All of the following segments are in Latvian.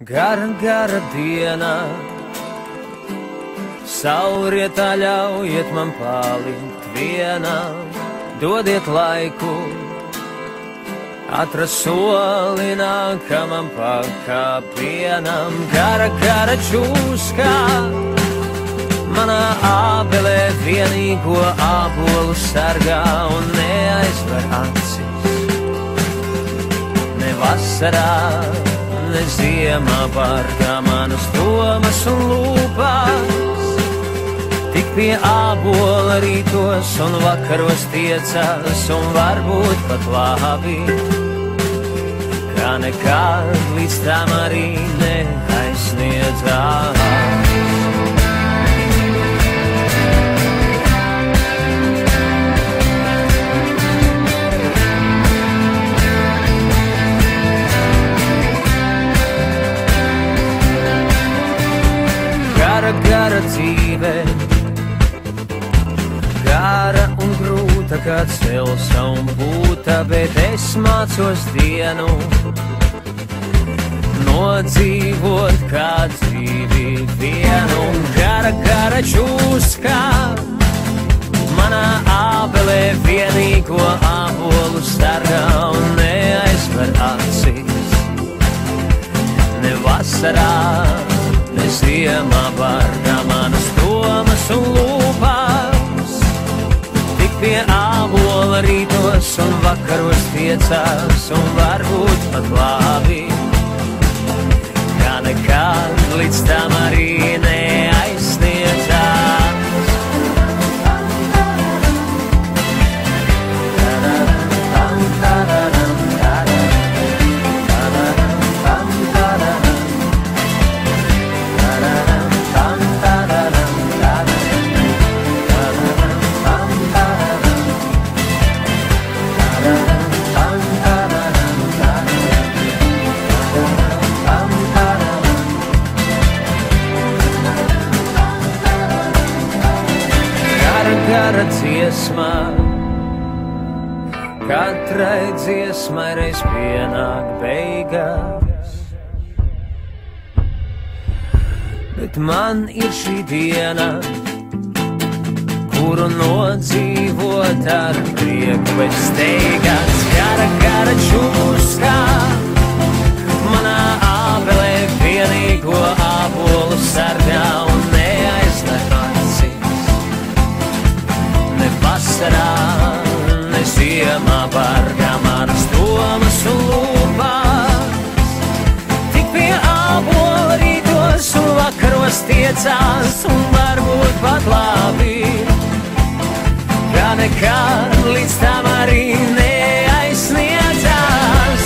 Gara, gara diena, saulrietā ļaujiet man palikt vienam, dodiet laiku, atrast soli nākamam pakāpienam. Gara, gara čūska, manā ābelē vienīgo ābolu sargā un neaizver acis. Ne vasarā, ne ziemā bargā manas domas un lūpas, tik pie ābola rītos un vakaros tiecās, un varbūt pat labi, kā nekad līdz tam arī neaizsniedzās. Gara, gara dzīve, gara un grūta kā celsa un būta, bet es mācos dienu nodzīvot kā dzīvi vienu. Gara, gara čūska, manā ābelē vienīgo ābolu sargā un neaizver acis. Ne vasarā, ne ziemā bargā manas domas un lūpas, tik pie ābola rītos un vakaros tiecās, un varbūt pat labi, kā nekad līdz tam arī neaizsniedzās. Gara dziesmā, katrai dziesmai reiz pienāk beigas, bet man ir šī diena, kuru nodzīvot ar prieku bez steigas. Gara, gara čūska, manā ābelē vienīgo ābolu sargā un neaizver acis. Ne vasarā, ne ziemā bargā manas domas un lūpas, tik pie ābola rītos un vakaros tiecās, un varbūt pat labi, kā nekad līdz tam arī neaizsniedzās.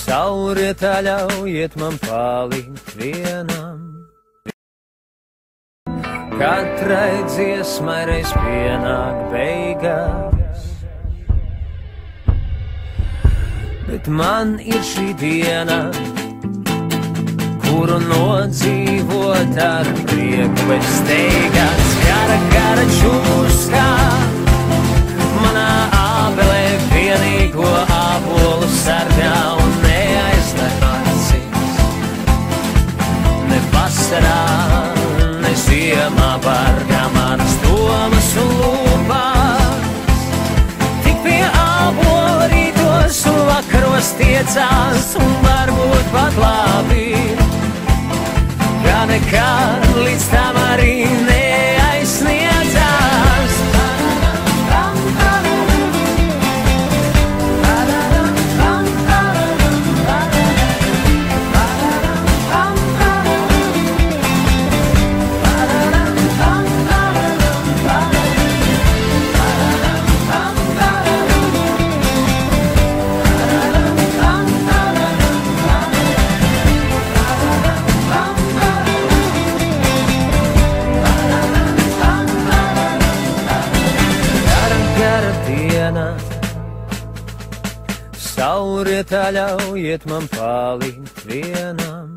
Saulrietā ļaujiet man palikt vienam, katrai dziesmai reiz pienāk beigas, bet man ir šī diena, kuru nodzīvot ar prieku bez steigas. Gara, gara čūska, manā ābelē vienīgo ābolu sargā un neaizver acis. Ne vasarā, ne ziemā bargā manas domas un lūpas, tik pie ābola rītos un vakaros tiecās, un varbūt pat labi, kā nekad līdz tam arī neaizsniedzās. saurietā ļaujiet man palikt vienam.